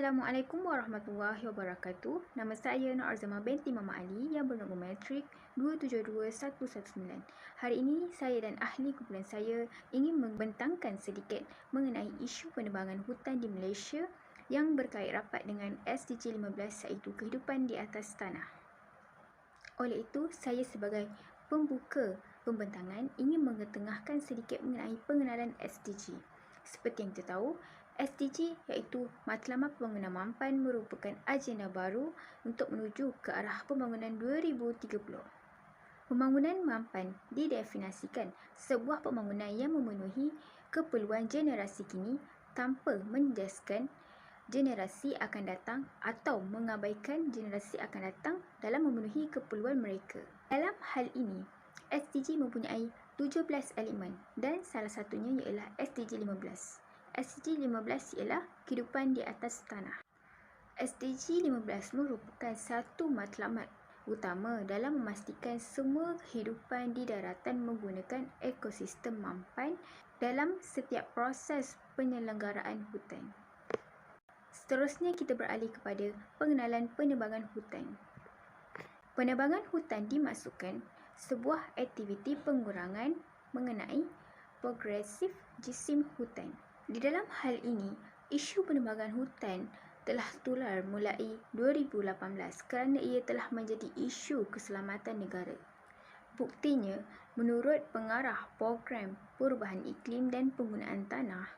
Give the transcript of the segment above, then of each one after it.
Assalamualaikum warahmatullahi wabarakatuh. Nama saya Nur Arzamah binti Mama Ali yang bernombor matrik 272119. Hari ini saya dan ahli kumpulan saya ingin membentangkan sedikit mengenai isu penebangan hutan di Malaysia yang berkait rapat dengan SDG 15 iaitu kehidupan di atas tanah. Oleh itu, saya sebagai pembuka pembentangan ingin mengetengahkan sedikit mengenai pengenalan SDG. Seperti yang kita tahu, SDG iaitu Matlamat Pembangunan Mampan merupakan agenda baru untuk menuju ke arah pembangunan 2030. Pembangunan mampan didefinisikan sebuah pembangunan yang memenuhi keperluan generasi kini tanpa menjejaskan generasi akan datang atau mengabaikan generasi akan datang dalam memenuhi keperluan mereka. Dalam hal ini, SDG mempunyai 17 elemen dan salah satunya ialah SDG 15. SDG 15 ialah kehidupan di atas tanah. SDG 15 merupakan satu matlamat utama dalam memastikan semua kehidupan di daratan menggunakan ekosistem mampan dalam setiap proses penyelenggaraan hutan. Seterusnya kita beralih kepada pengenalan penebangan hutan. Penebangan hutan dimaksudkan sebuah aktiviti pengurangan mengenai progresif jisim hutan. Di dalam hal ini, isu penebangan hutan telah tular mulai 2018 kerana ia telah menjadi isu keselamatan negara. Buktinya, menurut pengarah program perubahan iklim dan penggunaan tanah,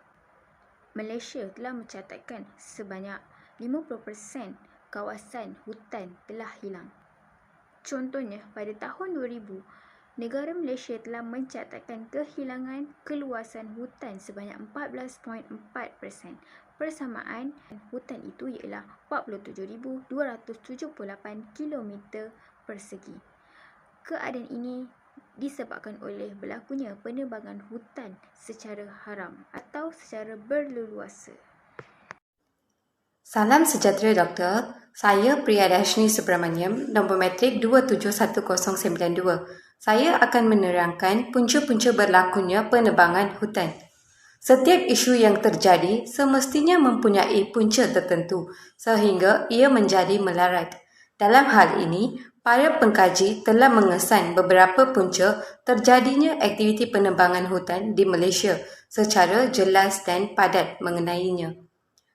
Malaysia telah mencatatkan sebanyak 50% kawasan hutan telah hilang. Contohnya, pada tahun 2000, negara Malaysia telah mencatatkan kehilangan keluasan hutan sebanyak 14.4%. Persamaan hutan itu ialah 47,278 km persegi. Keadaan ini disebabkan oleh berlakunya penebangan hutan secara haram atau secara berleluasa. Salam sejahtera Doktor. Saya Priyadashni Subramaniam, nombor matrik 271092. Saya akan menerangkan punca-punca berlakunya penebangan hutan. Setiap isu yang terjadi semestinya mempunyai punca tertentu sehingga ia menjadi melarat. Dalam hal ini, para pengkaji telah mengesan beberapa punca terjadinya aktiviti penebangan hutan di Malaysia secara jelas dan padat mengenainya.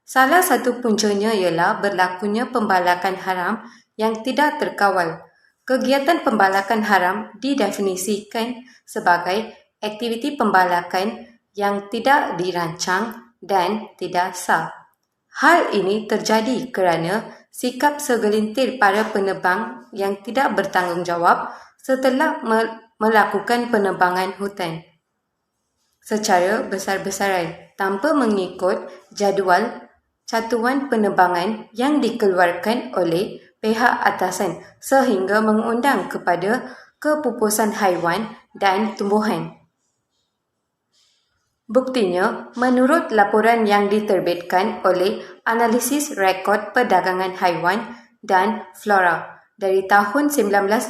Salah satu puncanya ialah berlakunya pembalakan haram yang tidak terkawal. Kegiatan pembalakan haram didefinisikan sebagai aktiviti pembalakan yang tidak dirancang dan tidak sah. Hal ini terjadi kerana sikap segelintir para penebang yang tidak bertanggungjawab setelah melakukan penebangan hutan secara besar-besaran tanpa mengikut jadual catuan penebangan yang dikeluarkan oleh pihak atasan sehingga mengundang kepada kepupusan haiwan dan tumbuhan. Buktinya, menurut laporan yang diterbitkan oleh Analisis Rekod Perdagangan Haiwan dan Flora dari tahun 1986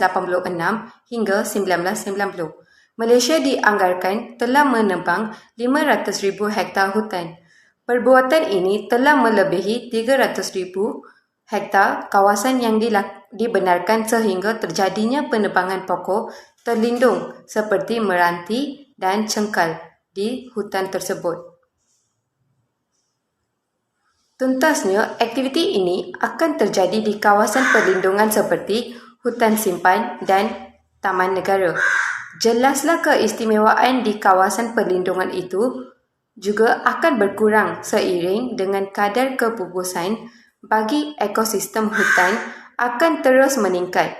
hingga 1990, Malaysia dianggarkan telah menebang 500,000 hektar hutan. Perbuatan ini telah melebihi 300,000 hektar kawasan yang dibenarkan sehingga terjadinya penebangan pokok terlindung seperti meranti dan cengkal di hutan tersebut. Tuntasnya, aktiviti ini akan terjadi di kawasan perlindungan seperti hutan simpan dan taman negara. Jelaslah keistimewaan di kawasan perlindungan itu juga akan berkurang seiring dengan kadar kepupusan bagi ekosistem hutan akan terus meningkat.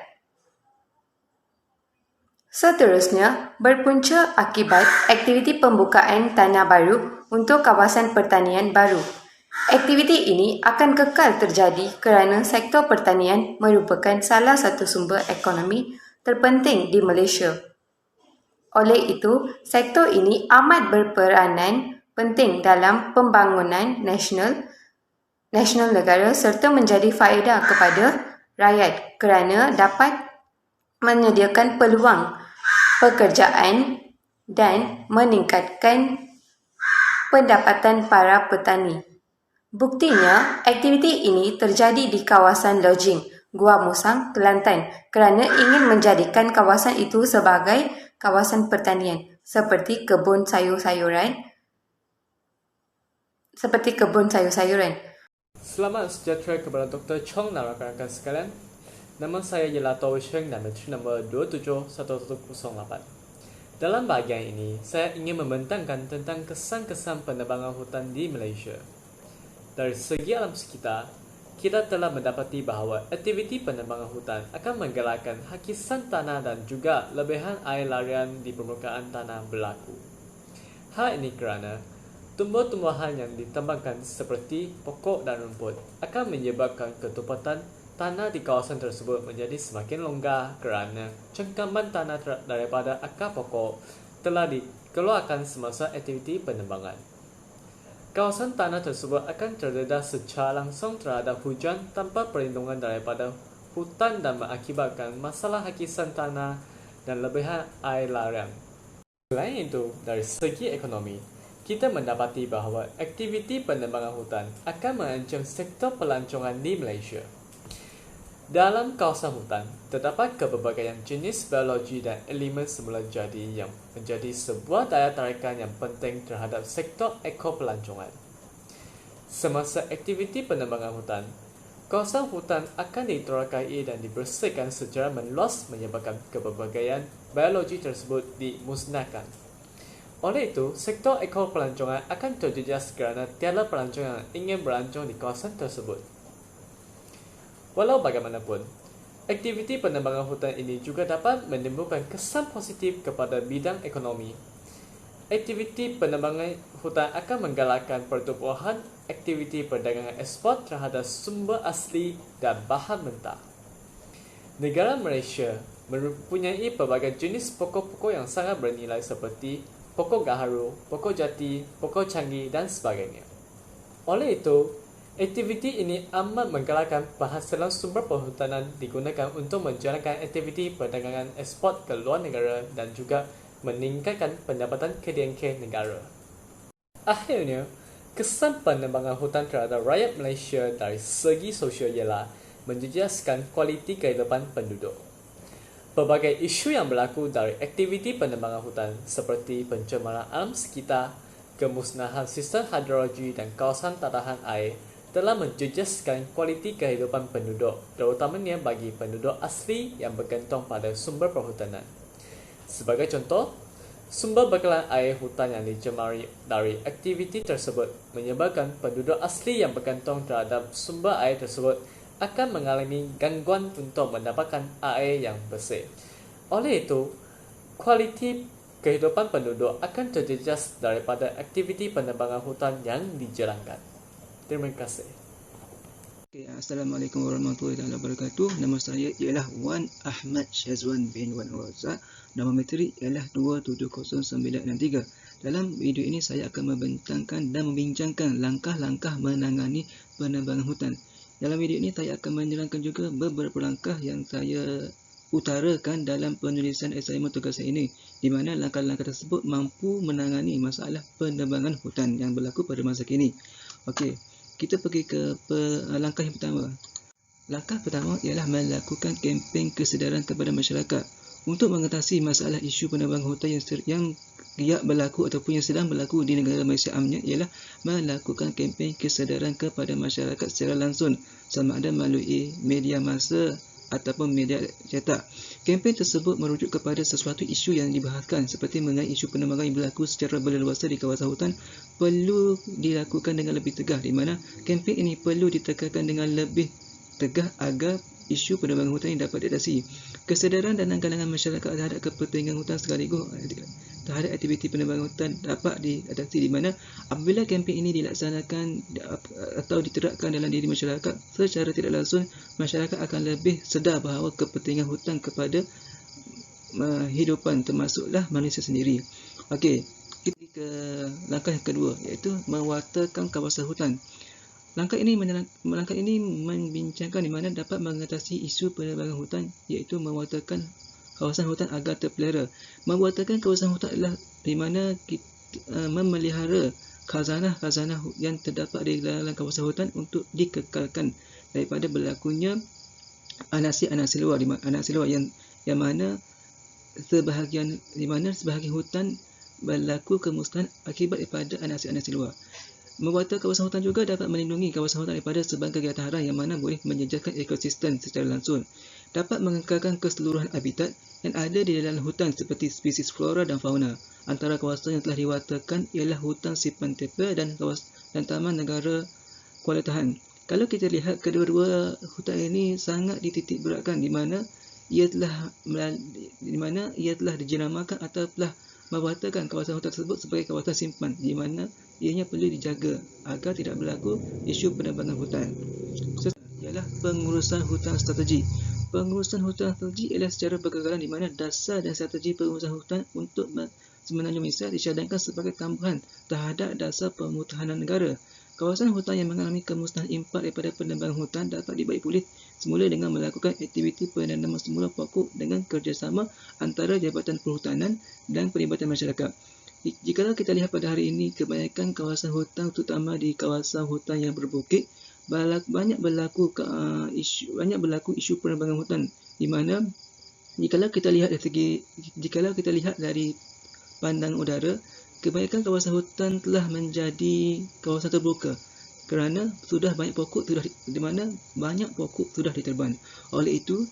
Seterusnya, berpunca akibat aktiviti pembukaan tanah baru untuk kawasan pertanian baru. Aktiviti ini akan kekal terjadi kerana sektor pertanian merupakan salah satu sumber ekonomi terpenting di Malaysia. Oleh itu, sektor ini amat berperanan penting dalam pembangunan nasional negara serta menjadi faedah kepada rakyat kerana dapat menyediakan peluang pekerjaan dan meningkatkan pendapatan para petani. Buktinya, aktiviti ini terjadi di kawasan Lojing, Gua Musang, Kelantan kerana ingin menjadikan kawasan itu sebagai kawasan pertanian seperti kebun sayur-sayuran. Selamat sejahtera kepada Dr. Chong dan rakan-rakan sekalian. Nama saya ialah Toh Sheng dan metri nombor 271108. Dalam bahagian ini, saya ingin membentangkan tentang kesan-kesan penebangan hutan di Malaysia. Dari segi alam sekitar, kita telah mendapati bahawa aktiviti penebangan hutan akan menggalakkan hakisan tanah dan juga lebihan air larian di permukaan tanah berlaku. Hal ini kerana tumbuh-tumbuhan yang ditambangkan seperti pokok dan rumput akan menyebabkan ketumpatan tanah di kawasan tersebut menjadi semakin longgar kerana cengkaman tanah daripada akar pokok telah dikeluarkan semasa aktiviti penebangan. Kawasan tanah tersebut akan terdedah secara langsung terhadap hujan tanpa perlindungan daripada hutan dan mengakibatkan masalah hakisan tanah dan lebihan air larian. Selain itu, dari segi ekonomi, kita mendapati bahawa aktiviti penebangan hutan akan merancang sektor pelancongan di Malaysia. Dalam kawasan hutan, terdapat keberbagai jenis biologi dan elemen semula jadi yang menjadi sebuah daya tarikan yang penting terhadap sektor ekopelancongan. Semasa aktiviti penebangan hutan, kawasan hutan akan ditorakai dan dibersihkan secara meluas menyebabkan keberbagai biologi tersebut dimusnahkan. Oleh itu, sektor ekopelancongan akan terjejas kerana tiada pelancong yang ingin berancang di kawasan tersebut. Walau bagaimanapun, aktiviti penebangan hutan ini juga dapat menimbulkan kesan positif kepada bidang ekonomi. Aktiviti penebangan hutan akan menggalakkan pertumbuhan aktiviti perdagangan ekspor terhadap sumber asli dan bahan mentah. Negara Malaysia mempunyai pelbagai jenis pokok-pokok yang sangat bernilai seperti pokok gaharu, pokok jati, pokok canggih dan sebagainya. Oleh itu, aktiviti ini amat menggalakkan penghasilan sumber perhutanan digunakan untuk menjalankan aktiviti perdagangan ekspor ke luar negara dan juga meningkatkan pendapatan KDNK negara. Akhirnya, kesan penebangan hutan terhadap rakyat Malaysia dari segi sosial ialah menjejaskan kualiti kehidupan penduduk. Pelbagai isu yang berlaku dari aktiviti penebangan hutan seperti pencemaran alam sekitar, kemusnahan sistem hidrologi dan kawasan tatahan air telah menjejaskan kualiti kehidupan penduduk, terutamanya bagi penduduk asli yang bergantung pada sumber perhutanan. Sebagai contoh, sumber bekalan air hutan yang dicemari dari aktiviti tersebut menyebabkan penduduk asli yang bergantung terhadap sumber air tersebut akan mengalami gangguan untuk mendapatkan air yang bersih. Oleh itu, kualiti kehidupan penduduk akan terjejas daripada aktiviti penebangan hutan yang dijalankan. Terima kasih. Assalamualaikum warahmatullahi wabarakatuh. Nama saya ialah Wan Ahmad Syazwan bin Wan Razak. Nama materi ialah 270963. Dalam video ini saya akan membentangkan dan membincangkan langkah-langkah menangani penebangan hutan. Dalam video ini saya akan menerangkan juga beberapa langkah yang saya utarakan dalam penulisan assignment tugas saya ini, di mana langkah-langkah tersebut mampu menangani masalah penebangan hutan yang berlaku pada masa kini. Okey, kita pergi ke langkah yang pertama. Langkah pertama ialah melakukan kempen kesedaran kepada masyarakat. Untuk mengatasi masalah isu penebangan hutan yang berlaku ataupun yang sedang berlaku di negara Malaysia amnya ialah melakukan kempen kesedaran kepada masyarakat secara langsung, sama ada melalui media massa ataupun media cetak. Kempen tersebut merujuk kepada sesuatu isu yang dibahaskan seperti mengenai isu penebangan yang berlaku secara berleluasa di kawasan hutan perlu dilakukan dengan lebih tegah, di mana kempen ini perlu ditekankan dengan lebih tegah agar isu penebangan hutan ini dapat diatasi. Kesedaran dan kalangan masyarakat terhadap kepentingan hutan sekaligus terhadap aktiviti penebangan hutan dapat diatasi, di mana apabila kempen ini dilaksanakan atau diterapkan dalam diri masyarakat, secara tidak langsung masyarakat akan lebih sedar bahawa kepentingan hutan kepada hidupan termasuklah manusia sendiri. Okey, kita pergi ke langkah yang kedua, iaitu mewartakan kawasan hutan. Langkah ini membincangkan di mana dapat mengatasi isu penebangan hutan, iaitu mewartakan kawasan hutan agar terpelihara. Mewartakan kawasan hutan adalah di mana kita memelihara khazanah yang terdapat di dalam kawasan hutan untuk dikekalkan daripada berlakunya anasir-anasir luar, yang mana sebahagian hutan berlaku kemusnahan akibat daripada anasir-anasir luar. Membata kawasan hutan juga dapat melindungi kawasan hutan daripada sebagai kegiatan haram yang mana boleh menjejaskan ekosistem secara langsung. Dapat mengekalkan keseluruhan habitat yang ada di dalam hutan seperti spesies flora dan fauna. Antara kawasan yang telah diwatakan ialah hutan Sipan Tepe dan Taman Negara Kuala Tahan. Kalau kita lihat, kedua-dua hutan ini sangat dititik beratkan di mana ia telah dijenamakan atau telah membatakan kawasan hutan tersebut sebagai kawasan simpan, di mana ianya perlu dijaga agar tidak berlaku isu penebangan hutan. Ialah pengurusan hutan strategi. Pengurusan hutan strategi ialah secara pergagalan di mana dasar dan strategi pengurusan hutan untuk Semenanjung Malaysia disyadangkan sebagai tambahan terhadap dasar permutahanan negara. Kawasan hutan yang mengalami kemusnahan impak daripada penebangan hutan dapat dibaik pulih semula dengan melakukan aktiviti penanaman semula pokok dengan kerjasama antara Jabatan Perhutanan dan perlibatan masyarakat. Jikalau kita lihat pada hari ini, kebanyakan kawasan hutan, terutama di kawasan hutan yang berbukit, banyak berlaku isu penebangan hutan, di mana jikalau kita lihat dari pandangan udara, kebanyakan kawasan hutan telah menjadi kawasan terbuka kerana sudah banyak pokok sudah diterban. Oleh itu,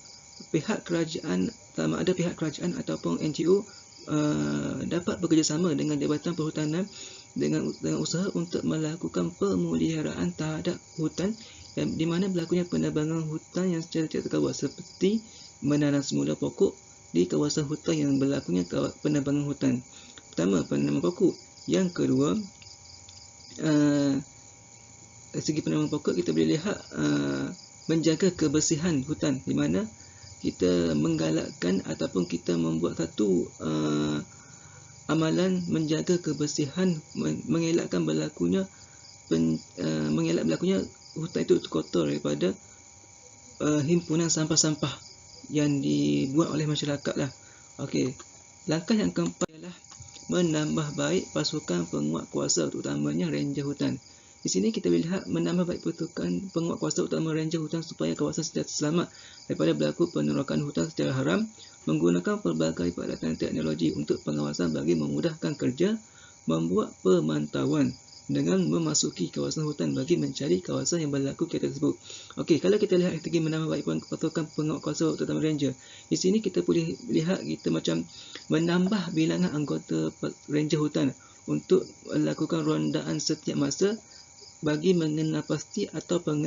pihak kerajaan, sama ada pihak kerajaan ataupun NGO dapat bekerjasama dengan Jabatan Perhutanan dengan usaha untuk melakukan pemeliharaan terhadap hutan di mana berlakunya penebangan hutan yang secara tidak terkawal, seperti menanam semula pokok di kawasan hutan yang berlakunya penebangan hutan. Pertama, penanaman pokok. Yang kedua, dari segi penanaman pokok, kita boleh lihat menjaga kebersihan hutan, di mana kita menggalakkan ataupun kita membuat satu amalan menjaga kebersihan, mengelakkan berlakunya hutan itu kotor daripada himpunan sampah-sampah yang dibuat oleh masyarakat lah. Okey, langkah yang keempat ialah menambah baik pasukan penguat kuasa, terutamanya ranger hutan. Di sini kita lihat menambah baik pasukan penguat kuasa utama ranger hutan supaya kawasan selamat daripada berlaku penerokan hutan secara haram, menggunakan pelbagai peralatan teknologi untuk pengawasan bagi memudahkan kerja, membuat pemantauan dengan memasuki kawasan hutan bagi mencari kawasan yang berlaku kegiatan tersebut. Okey, kalau kita lihat strategi menambah baik pasukan penguat kuasa terutama ranger, di sini kita boleh lihat kita macam menambah bilangan anggota ranger hutan untuk melakukan rondaan setiap masa bagi mengenal pasti ataupun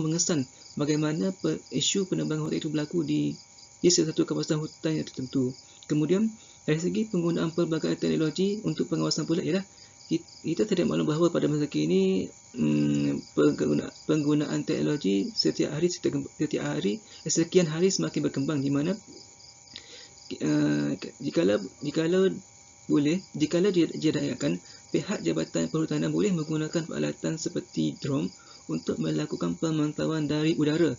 mengesan bagaimana isu penebangan hutan itu berlaku di salah satu kawasan hutan yang tertentu. Kemudian, dari segi penggunaan pelbagai teknologi untuk pengawasan pula ialah kita tidak maklum bahawa pada masa kini penggunaan teknologi setiap hari sekian hari semakin berkembang, di mana jikalau didayakan, pihak Jabatan Perhutanan boleh menggunakan peralatan seperti drone untuk melakukan pemantauan dari udara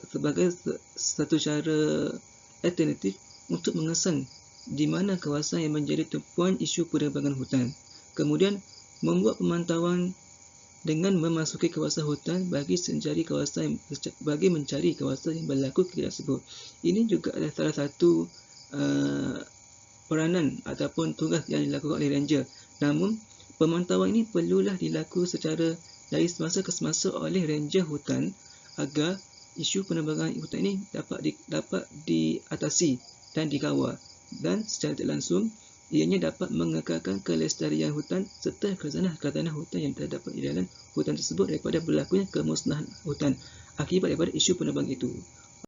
sebagai satu cara alternatif untuk mengesan di mana kawasan yang menjadi tumpuan isu penebangan hutan. Kemudian, membuat pemantauan dengan memasuki kawasan hutan bagi mencari kawasan yang berlaku kegiatan tersebut. Ini juga adalah salah satu peranan ataupun tugas yang dilakukan oleh ranger. Namun, pemantauan ini perlulah dilakukan secara dari semasa ke semasa oleh ranger hutan agar isu penebangan hutan ini dapat diatasi dan dikawal, dan secara tidak langsung ianya dapat mengekalkan kelestarian hutan serta khazanah hutan yang terdapat di dalam hutan tersebut daripada berlakunya kemusnahan hutan akibat daripada isu penebangan itu.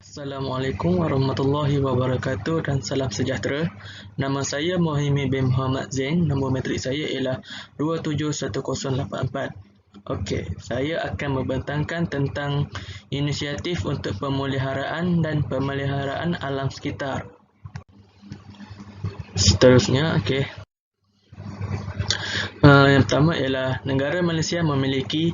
Assalamualaikum warahmatullahi wabarakatuh dan salam sejahtera. Nama saya Mohimi bin Muhammad Zain. Nombor matrik saya ialah 271084. Okey, saya akan membentangkan tentang inisiatif untuk pemeliharaan dan pemeliharaan alam sekitar. Seterusnya, okey. Yang pertama ialah negara Malaysia memiliki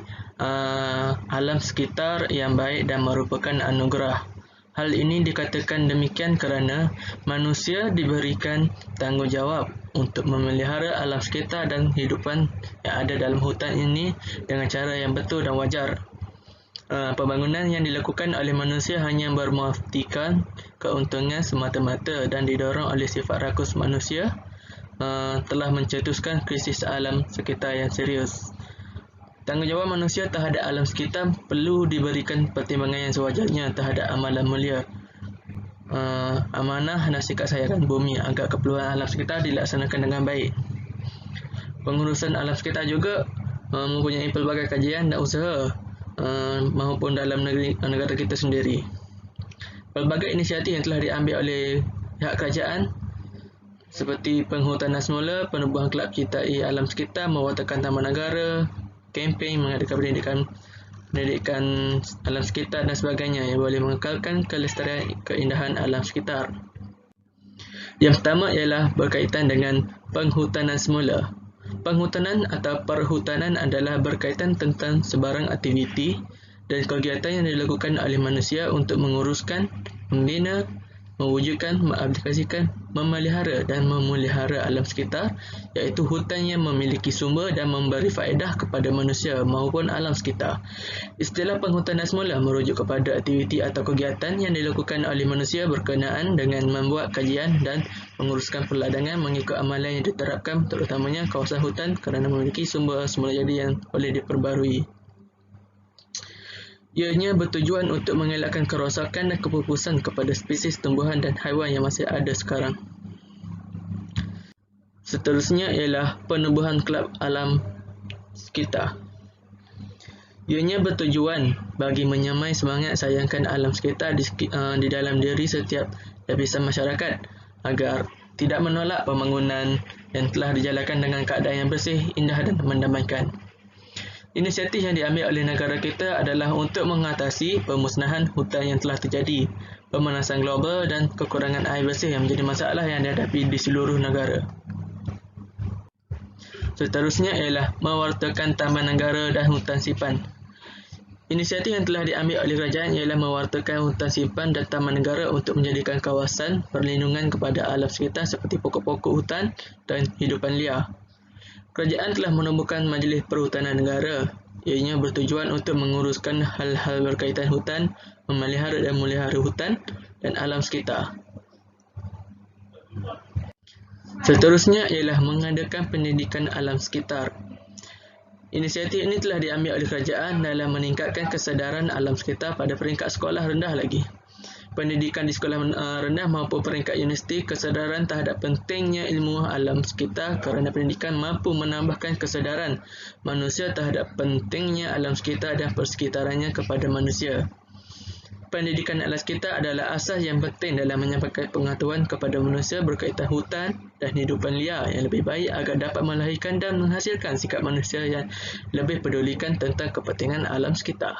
alam sekitar yang baik dan merupakan anugerah. Hal ini dikatakan demikian kerana manusia diberikan tanggungjawab untuk memelihara alam sekitar dan hidupan yang ada dalam hutan ini dengan cara yang betul dan wajar. Pembangunan yang dilakukan oleh manusia hanya bermuftikan keuntungan semata-mata dan didorong oleh sifat rakus manusia telah mencetuskan krisis alam sekitar yang serius. Tanggungjawab manusia terhadap alam sekitar perlu diberikan pertimbangan yang sewajarnya terhadap amalan mulia. Amanah nasihat sayangan bumi agar keperluan alam sekitar dilaksanakan dengan baik. Pengurusan alam sekitar juga mempunyai pelbagai kajian dan usaha maupun dalam negara kita sendiri. Pelbagai inisiatif yang telah diambil oleh pihak kerajaan seperti penghutanan semula, penubuhan kelab ciptai alam sekitar, mewartakan taman negara, kempen, mengadakan pendidikan alam sekitar dan sebagainya yang boleh mengekalkan kelestarian keindahan alam sekitar. Yang pertama ialah berkaitan dengan penghutanan semula. Penghutanan atau perhutanan adalah berkaitan tentang sebarang aktiviti dan kegiatan yang dilakukan oleh manusia untuk menguruskan, membina, mewujudkan, mengaplikasikan, memelihara dan memelihara alam sekitar, iaitu hutan yang memiliki sumber dan memberi faedah kepada manusia maupun alam sekitar. Istilah penghutanan semula merujuk kepada aktiviti atau kegiatan yang dilakukan oleh manusia berkenaan dengan membuat kajian dan menguruskan perladangan mengikut amalan yang diterapkan, terutamanya kawasan hutan kerana memiliki sumber semula jadi yang boleh diperbarui. Ianya bertujuan untuk mengelakkan kerosakan dan kepupusan kepada spesies tumbuhan dan haiwan yang masih ada sekarang. Seterusnya ialah penubuhan kelab alam sekitar. Ianya bertujuan bagi menyamai semangat sayangkan alam sekitar di dalam diri setiap lapisan masyarakat agar tidak menolak pembangunan yang telah dijalankan dengan keadaan yang bersih, indah dan mendamaikan. Inisiatif yang diambil oleh negara kita adalah untuk mengatasi pemusnahan hutan yang telah terjadi, pemanasan global dan kekurangan air bersih yang menjadi masalah yang dihadapi di seluruh negara. Seterusnya ialah mewartakan taman negara dan hutan simpan. Inisiatif yang telah diambil oleh kerajaan ialah mewartakan hutan simpan dan taman negara untuk menjadikan kawasan perlindungan kepada alam sekitar seperti pokok-pokok hutan dan hidupan liar. Kerajaan telah menubuhkan Majlis Perhutanan Negara. Ianya bertujuan untuk menguruskan hal-hal berkaitan hutan, memelihara dan memelihara hutan dan alam sekitar. Seterusnya ialah mengadakan pendidikan alam sekitar. Inisiatif ini telah diambil oleh kerajaan dalam meningkatkan kesedaran alam sekitar pada peringkat sekolah rendah lagi. Pendidikan di sekolah rendah maupun peringkat universiti, kesedaran terhadap pentingnya ilmu alam sekitar kerana pendidikan mampu menambahkan kesedaran manusia terhadap pentingnya alam sekitar dan persekitarannya kepada manusia. Pendidikan alam sekitar adalah asas yang penting dalam menyampaikan pengetahuan kepada manusia berkaitan hutan dan hidupan liar yang lebih baik agar dapat melahirkan dan menghasilkan sikap manusia yang lebih pedulikan tentang kepentingan alam sekitar.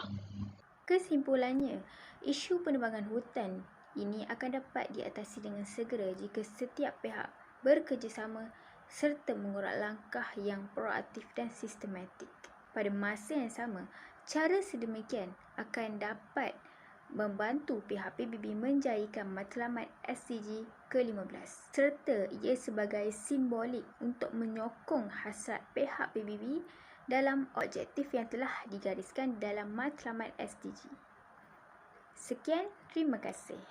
Kesimpulannya, isu penebangan hutan ini akan dapat diatasi dengan segera jika setiap pihak bekerjasama serta mengurat langkah yang proaktif dan sistematik. Pada masa yang sama, cara sedemikian akan dapat membantu pihak PBB menjayakan matlamat SDG ke-15 serta ia sebagai simbolik untuk menyokong hasrat pihak PBB dalam objektif yang telah digariskan dalam matlamat SDG. Sekian, terima kasih.